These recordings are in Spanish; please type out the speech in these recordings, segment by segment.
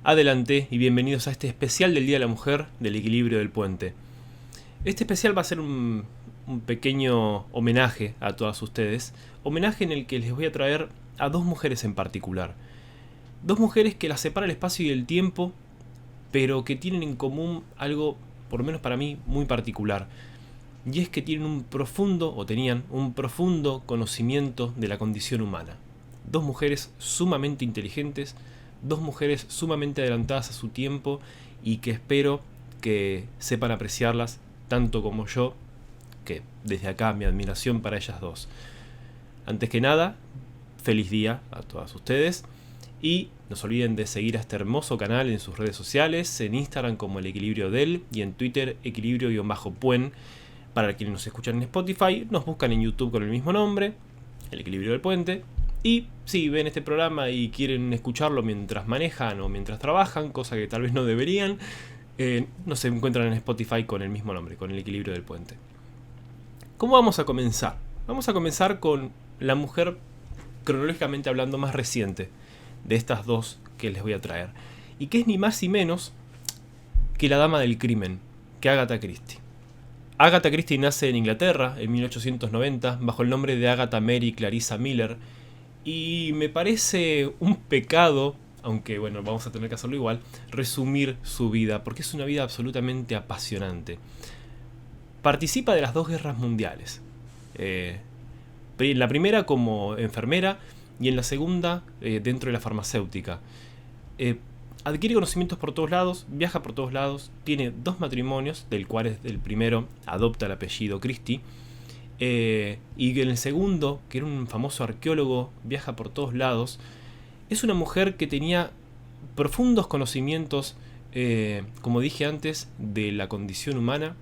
Adelante y bienvenidos a este especial del Día de la Mujer del Equilibrio del Puente. Este especial va a ser un pequeño homenaje a todas ustedes, homenaje en el que les voy a traer a dos mujeres en particular. Dos mujeres que las separa el espacio y el tiempo, pero que tienen en común algo, por lo menos para mí, muy particular. Y es que tienen tenían un profundo conocimiento de la condición humana. Dos mujeres sumamente inteligentes, dos mujeres sumamente adelantadas a su tiempo y que espero que sepan apreciarlas tanto como yo, que desde acá mi admiración para ellas dos. Antes que nada, feliz día a todas ustedes y no se olviden de seguir a este hermoso canal en sus redes sociales, en Instagram como El Equilibrio Del y en Twitter equilibrio-puen. Para quienes nos escuchan en Spotify, nos buscan en YouTube con el mismo nombre, El Equilibrio del Puente. Y si ven este programa y quieren escucharlo mientras manejan o mientras trabajan, cosa que tal vez no deberían, nos encuentran en Spotify con el mismo nombre, con El Equilibrio del Puente. ¿Cómo vamos a comenzar? Vamos a comenzar con la mujer, cronológicamente hablando, más reciente de estas dos que les voy a traer. Y que es ni más ni menos que la dama del crimen, que Agatha Christie. Agatha Christie nace en Inglaterra en 1890 bajo el nombre de Agatha Mary Clarissa Miller. Y me parece un pecado, aunque bueno, vamos a tener que hacerlo igual, resumir su vida, porque es una vida absolutamente apasionante. Participa de las dos guerras mundiales. En la primera como enfermera y en la segunda dentro de la farmacéutica. Adquiere conocimientos por todos lados, viaja por todos lados, tiene dos matrimonios, del cual el primero adopta el apellido Christie. Y en el segundo, que era un famoso arqueólogo, viaja por todos lados. Es una mujer que tenía profundos conocimientos, como dije antes, de la condición humana.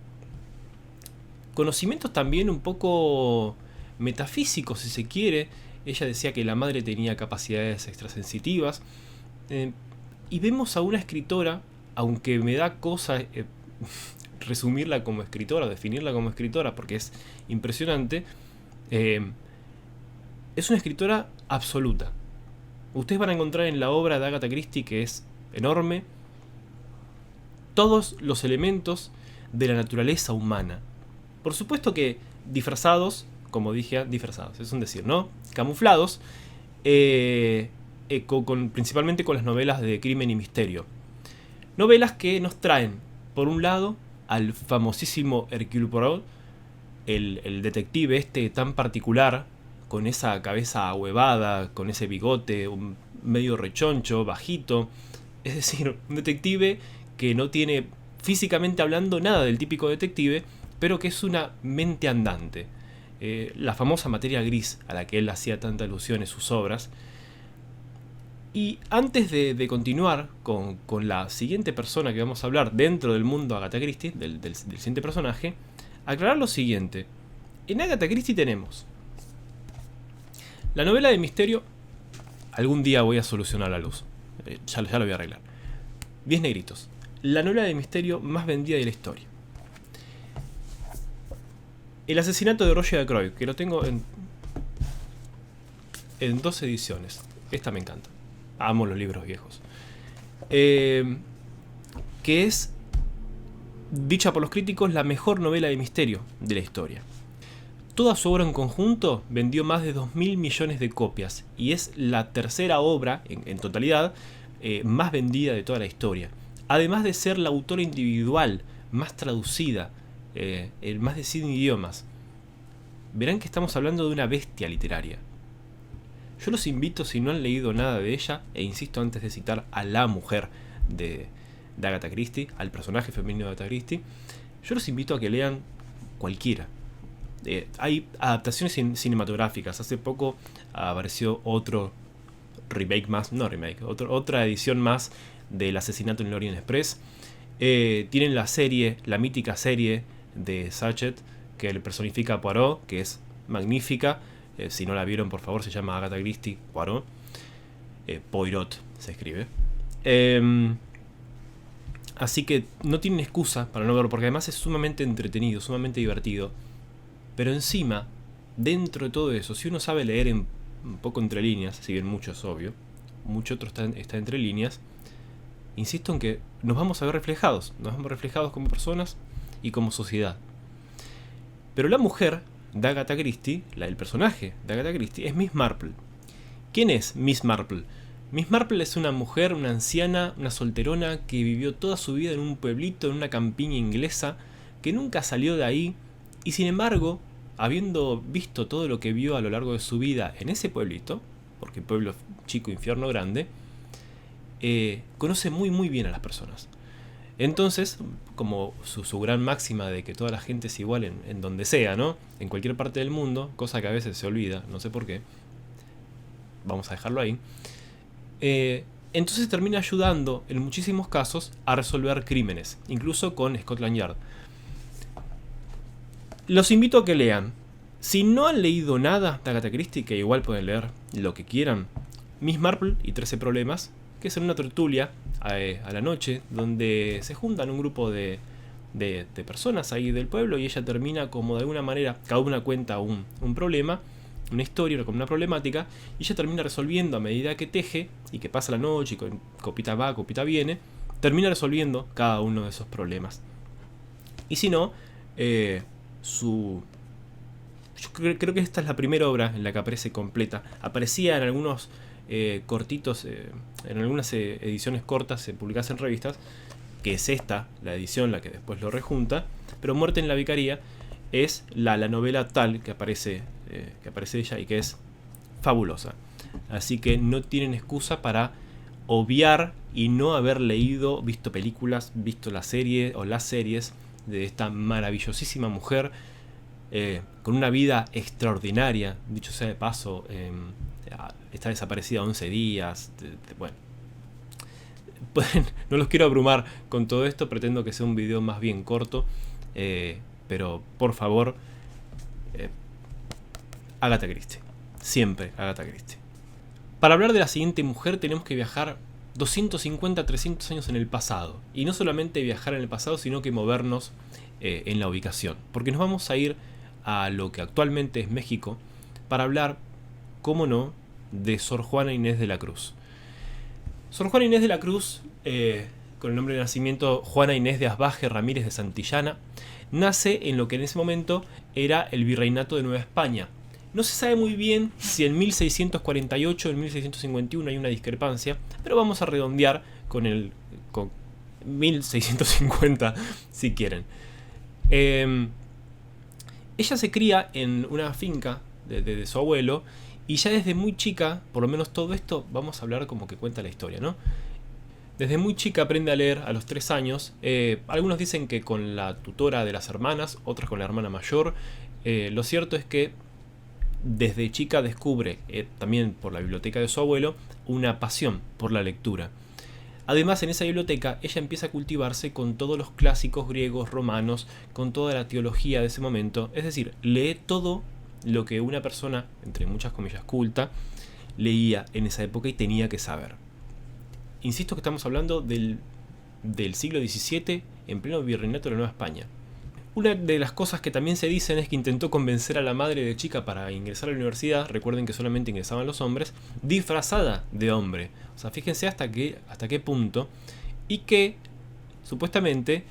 Conocimientos también un poco metafísicos, si se quiere. Ella decía que la madre tenía capacidades extrasensitivas. Y vemos a una escritora, aunque me da cosa resumirla como escritora, definirla como escritora, porque es impresionante, es una escritora absoluta. Ustedes van a encontrar en la obra de Agatha Christie, que es enorme, todos los elementos de la naturaleza humana. Por supuesto que disfrazados, como dije, disfrazados, es un decir, ¿no? Camuflados, principalmente con las novelas de crimen y misterio. Novelas que nos traen, por un lado, al famosísimo Hercule Poirot, el detective este tan particular, con esa cabeza ahuevada, con ese bigote medio rechoncho, bajito. Es decir, un detective que no tiene, físicamente hablando, nada del típico detective, pero que es una mente andante. La famosa materia gris a la que él hacía tanta alusión en sus obras. Y antes de continuar con la siguiente persona que vamos a hablar dentro del mundo Agatha Christie, del siguiente personaje, aclarar lo siguiente. En Agatha Christie tenemos la novela de misterio. Algún día voy a solucionar la luz. Ya lo voy a arreglar. 10 negritos. La novela de misterio más vendida de la historia. El asesinato de Roger Ackroyd, que lo tengo en 2 ediciones. Esta me encanta. Amo los libros viejos. Que es, dicha por los críticos, la mejor novela de misterio de la historia. Toda su obra en conjunto vendió más de 2.000 millones de copias y es la tercera obra, en totalidad, más vendida de toda la historia. Además de ser la autora individual más traducida en más de 100 idiomas. Verán que estamos hablando de una bestia literaria. Yo los invito, si no han leído nada de ella, e insisto antes de citar a la mujer de Agatha Christie, al personaje femenino de Agatha Christie, yo los invito a que lean cualquiera. Hay adaptaciones cinematográficas. Hace poco apareció otro remake más, no remake, otra edición más del asesinato en el Orient Express. Tienen la serie, la mítica serie de Sachet, que le personifica a Poirot, que es magnífica. Si no la vieron, por favor, se llama Agatha Christie Poirot. Poirot se escribe. Así que no tienen excusa para no verlo, porque además es sumamente entretenido, sumamente divertido. Pero encima, dentro de todo eso, si uno sabe leer un poco entre líneas, si bien mucho es obvio, mucho otro está entre líneas, insisto en que nos vamos a ver reflejados, como personas y como sociedad. Pero la mujer de Agatha Christie, el personaje de Agatha Christie, es Miss Marple. ¿Quién es Miss Marple? Miss Marple es una mujer, una anciana, una solterona que vivió toda su vida en un pueblito, en una campiña inglesa, que nunca salió de ahí, y sin embargo, habiendo visto todo lo que vio a lo largo de su vida en ese pueblito, porque pueblo chico, infierno grande, conoce muy muy bien a las personas. Entonces, como su gran máxima de que toda la gente es igual en donde sea, ¿no? En cualquier parte del mundo, cosa que a veces se olvida, no sé por qué, vamos a dejarlo ahí. Entonces termina ayudando en muchísimos casos a resolver crímenes, incluso con Scotland Yard. Los invito a que lean. Si no han leído nada de Agatha Christie, que igual pueden leer lo que quieran, Miss Marple y 13 problemas, que es en una tertulia a la noche, donde se juntan un grupo de personas ahí del pueblo, y ella termina como de alguna manera, cada una cuenta un problema, una historia, como una problemática, y ella termina resolviendo a medida que teje, y que pasa la noche, y con copita va, copita viene, termina resolviendo cada uno de esos problemas. Y si no, yo creo que esta es la primera obra en la que aparece completa. Aparecía en algunos cortitos, en algunas ediciones cortas publicadas en revistas, que es esta, la edición, la que después lo rejunta, pero Muerte en la Vicaría es la novela tal que aparece ella, y que es fabulosa. Así que no tienen excusa para obviar y no haber leído, visto películas, visto la serie o las series de esta maravillosísima mujer, con una vida extraordinaria, dicho sea de paso. Está desaparecida 11 días. Bueno, no los quiero abrumar con todo esto, pretendo que sea un video más bien corto, pero por favor, Agatha Christie, siempre Agatha Christie. Para hablar de la siguiente mujer tenemos que viajar 250, 300 años en el pasado, y no solamente viajar en el pasado, sino que movernos en la ubicación, porque nos vamos a ir a lo que actualmente es México para hablar, cómo no, de Sor Juana Inés de la Cruz. Sor Juana Inés de la Cruz, con el nombre de nacimiento Juana Inés de Asbaje Ramírez de Santillana, nace en lo que en ese momento era el Virreinato de Nueva España. No se sabe muy bien si en 1648 o en 1651, hay una discrepancia, pero vamos a redondear con 1650 si quieren. Ella se cría en una finca de su abuelo, y ya desde muy chica, por lo menos todo esto vamos a hablar como que cuenta la historia, ¿no? Desde muy chica aprende a leer a los 3 años. Algunos dicen que con la tutora de las hermanas, otras con la hermana mayor. Lo cierto es que desde chica descubre, también por la biblioteca de su abuelo, una pasión por la lectura. Además, en esa biblioteca ella empieza a cultivarse con todos los clásicos griegos, romanos, con toda la teología de ese momento. Es decir, lee todo lo que una persona, entre muchas comillas, culta, leía en esa época y tenía que saber. Insisto que estamos hablando del siglo XVII, en pleno virreinato de la Nueva España. Una de las cosas que también se dicen es que intentó convencer a la madre de chica para ingresar a la universidad. Recuerden que solamente ingresaban los hombres, disfrazada de hombre. O sea, fíjense hasta qué punto. Y que, supuestamente,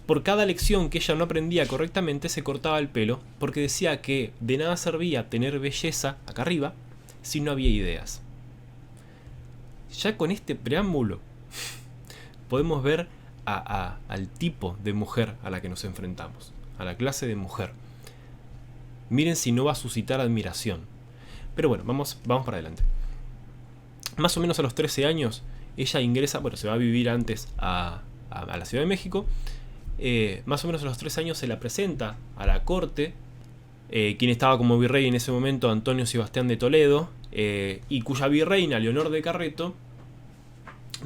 por cada lección que ella no aprendía correctamente, se cortaba el pelo, porque decía que de nada servía tener belleza acá arriba si no había ideas. Ya con este preámbulo podemos ver al tipo de mujer a la que nos enfrentamos, a la clase de mujer. Miren si no va a suscitar admiración. Pero bueno, vamos para adelante. Más o menos a los 13 años, ella ingresa, se va a vivir antes a la Ciudad de México. Más o menos a los 3 años se la presenta a la corte, quien estaba como virrey en ese momento, Antonio Sebastián de Toledo, y cuya virreina, Leonor de Carreto,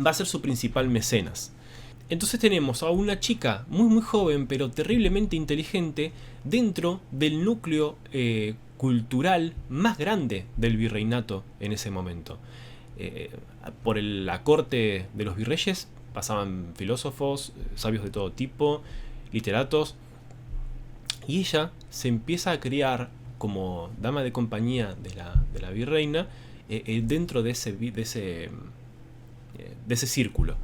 va a ser su principal mecenas. Entonces tenemos a una chica muy muy joven, pero terriblemente inteligente, dentro del núcleo cultural más grande del virreinato en ese momento. Por la corte de los virreyes pasaban filósofos, sabios de todo tipo, literatos, y ella se empieza a criar como dama de compañía de la virreina dentro de ese círculo.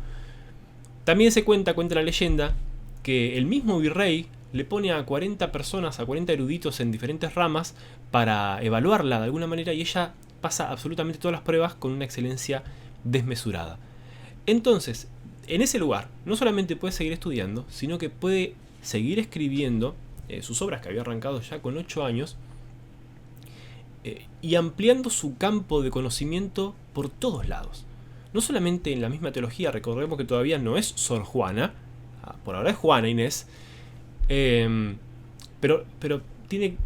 También cuenta la leyenda, que el mismo virrey le pone a 40 personas, a 40 eruditos en diferentes ramas para evaluarla de alguna manera, y ella pasa absolutamente todas las pruebas con una excelencia desmesurada. Entonces, en ese lugar, no solamente puede seguir estudiando, sino que puede seguir escribiendo sus obras que había arrancado ya con 8 años, y ampliando su campo de conocimiento por todos lados. No solamente en la misma teología, recordemos que todavía no es Sor Juana, por ahora es Juana Inés, pero tiene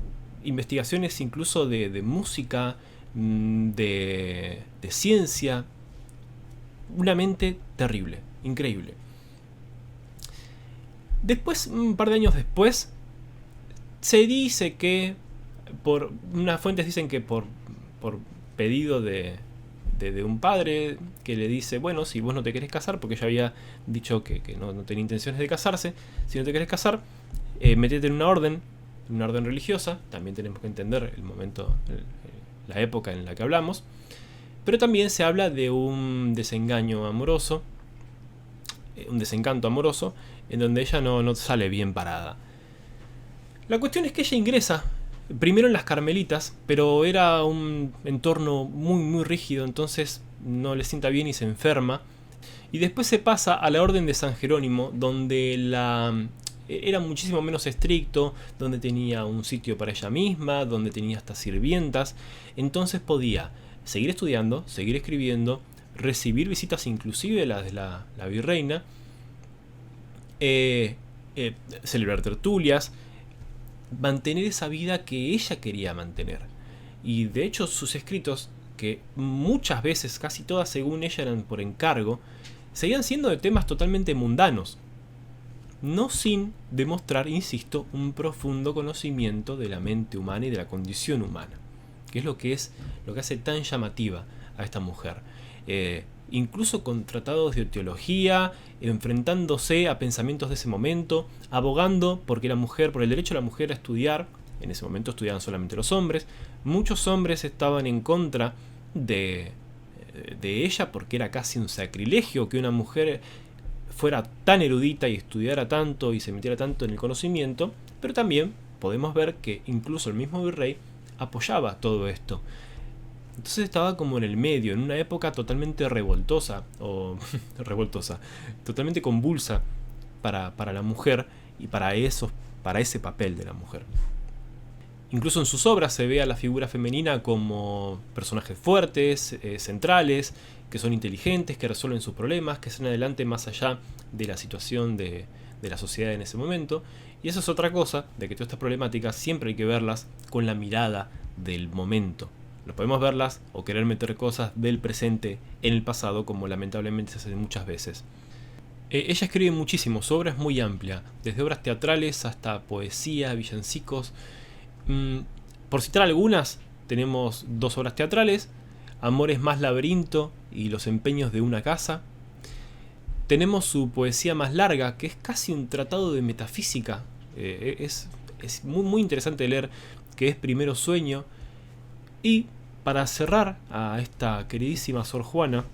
investigaciones incluso de música, de ciencia, una mente terrible, increíble. Después, un par de años después, se dice que, por unas fuentes dicen que por pedido de un padre que le dice, bueno, si vos no te querés casar, porque ella había dicho que no tenía intenciones de casarse, si no te querés casar, metete en una orden religiosa. También tenemos que entender el momento, la época en la que hablamos, pero también se habla de un desengaño amoroso, un desencanto amoroso, en donde ella no sale bien parada. La cuestión es que ella ingresa primero en las Carmelitas, pero era un entorno muy rígido, entonces no le sienta bien y se enferma. Y después se pasa a la Orden de San Jerónimo, donde era muchísimo menos estricto, donde tenía un sitio para ella misma, donde tenía hasta sirvientas. Entonces podía seguir estudiando, seguir escribiendo, recibir visitas inclusive las de la virreina, celebrar tertulias, mantener esa vida que ella quería mantener. Y de hecho sus escritos, que muchas veces, casi todas según ella eran por encargo, seguían siendo de temas totalmente mundanos, no sin demostrar, insisto, un profundo conocimiento de la mente humana y de la condición humana, que es lo que hace tan llamativa a esta mujer. Incluso con tratados de teología, enfrentándose a pensamientos de ese momento, abogando por el derecho de la mujer a estudiar. En ese momento estudiaban solamente los hombres. Muchos hombres estaban en contra de ella, porque era casi un sacrilegio que una mujer fuera tan erudita y estudiara tanto y se metiera tanto en el conocimiento. Pero también podemos ver que incluso el mismo virrey apoyaba todo esto. Entonces estaba como en el medio, en una época totalmente revoltosa, totalmente convulsa para la mujer y para ese papel de la mujer. Incluso en sus obras se ve a la figura femenina como personajes fuertes, centrales, que son inteligentes, que resuelven sus problemas, que salen adelante más allá de la situación de la sociedad en ese momento. Y eso es otra cosa, de que todas estas problemáticas siempre hay que verlas con la mirada del momento. No podemos verlas o querer meter cosas del presente en el pasado, como lamentablemente se hace muchas veces. Ella escribe muchísimo, su obra es muy amplia, desde obras teatrales hasta poesía, villancicos. Por citar algunas, tenemos 2 obras teatrales, Amores más laberinto y Los empeños de una casa. Tenemos su poesía más larga, que es casi un tratado de metafísica. Es muy interesante de leer, que es Primero Sueño. Y para cerrar a esta queridísima Sor Juana,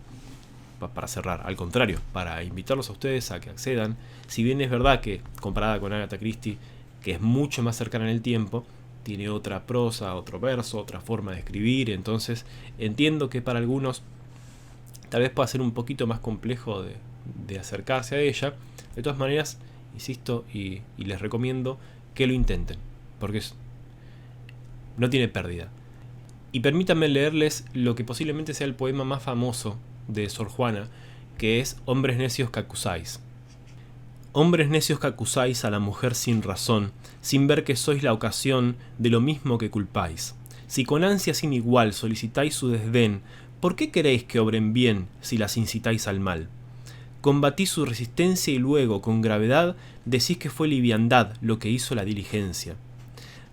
al contrario, para invitarlos a ustedes a que accedan, si bien es verdad que comparada con Agatha Christie, que es mucho más cercana en el tiempo, tiene otra prosa, otro verso, otra forma de escribir, entonces entiendo que para algunos tal vez pueda ser un poquito más complejo de acercarse a ella. De todas maneras, insisto y les recomiendo que lo intenten, porque no tiene pérdida. Y permítanme leerles lo que posiblemente sea el poema más famoso de Sor Juana, que es Hombres necios que acusáis. Hombres necios que acusáis a la mujer sin razón, sin ver que sois la ocasión de lo mismo que culpáis. Si con ansia sin igual solicitáis su desdén, ¿por qué queréis que obren bien si las incitáis al mal? Combatís su resistencia y luego, con gravedad, decís que fue liviandad lo que hizo la diligencia.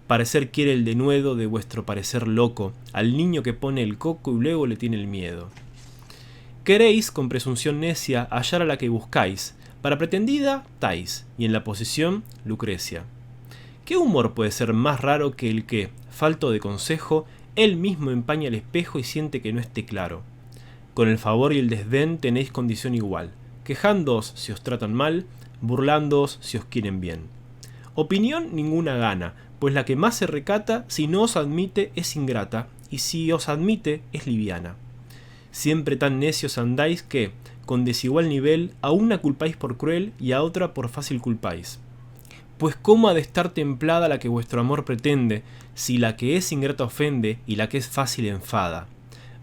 Parecer quiere el denuedo de vuestro parecer loco, al niño que pone el coco y luego le tiene el miedo. Queréis, con presunción necia, hallar a la que buscáis, para pretendida, Tais, y en la posición, Lucrecia. ¿Qué humor puede ser más raro que el que, falto de consejo, él mismo empaña el espejo y siente que no esté claro? Con el favor y el desdén tenéis condición igual, quejándoos si os tratan mal, burlándoos si os quieren bien. Opinión ninguna gana, pues la que más se recata, si no os admite, es ingrata, y si os admite, es liviana. Siempre tan necios andáis que, con desigual nivel, a una culpáis por cruel y a otra por fácil culpáis. Pues cómo ha de estar templada la que vuestro amor pretende, si la que es ingrata ofende y la que es fácil enfada.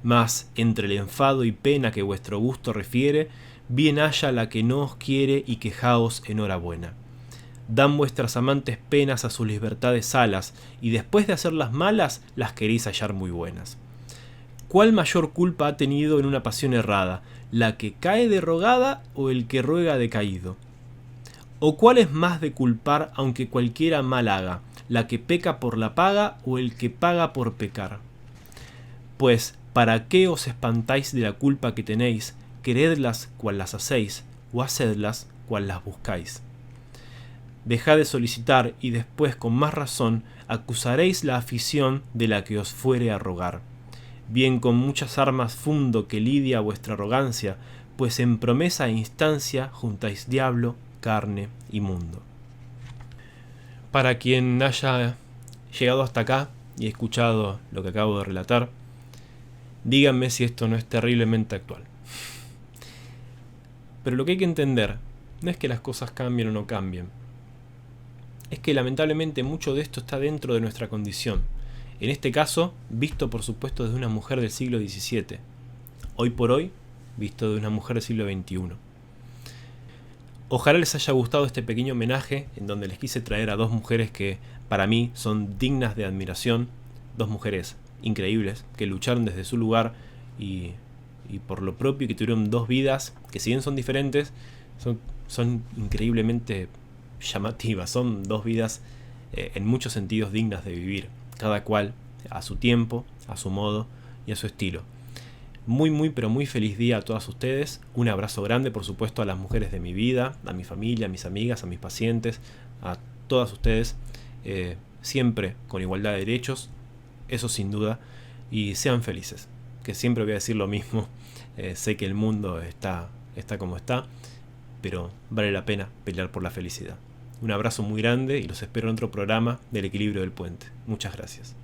Mas, entre el enfado y pena que vuestro gusto refiere, bien haya la que no os quiere y quejaos enhorabuena. Dan vuestras amantes penas a sus libertades alas, y después de hacerlas malas, las queréis hallar muy buenas. ¿Cuál mayor culpa ha tenido en una pasión errada, la que cae de rogada o el que ruega decaído? ¿O cuál es más de culpar aunque cualquiera mal haga, la que peca por la paga o el que paga por pecar? Pues, ¿para qué os espantáis de la culpa que tenéis? Queredlas cual las hacéis, o hacedlas cual las buscáis. Dejad de solicitar y después con más razón acusaréis la afición de la que os fuere a rogar. Bien con muchas armas fundo que lidia vuestra arrogancia, pues en promesa e instancia juntáis diablo, carne y mundo. Para quien haya llegado hasta acá y escuchado lo que acabo de relatar, díganme si esto no es terriblemente actual. Pero lo que hay que entender no es que las cosas cambien o no cambien. Es que lamentablemente mucho de esto está dentro de nuestra condición. En este caso, visto por supuesto desde una mujer del siglo XVII. Hoy por hoy, visto de una mujer del siglo XXI. Ojalá les haya gustado este pequeño homenaje en donde les quise traer a dos mujeres que para mí son dignas de admiración. Dos mujeres increíbles que lucharon desde su lugar y por lo propio, y que tuvieron dos vidas que si bien son diferentes, son increíblemente llamativas. Son dos vidas en muchos sentidos dignas de vivir, cada cual a su tiempo, a su modo y a su estilo. Muy pero muy feliz día a todas ustedes. Un abrazo grande por supuesto a las mujeres de mi vida, a mi familia, a mis amigas, a mis pacientes, a todas ustedes, siempre con igualdad de derechos, eso sin duda, y sean felices, que siempre voy a decir lo mismo. Sé que el mundo está como está, pero vale la pena pelear por la felicidad. Un abrazo muy grande y los espero en otro programa del Equilibrio del Puente. Muchas gracias.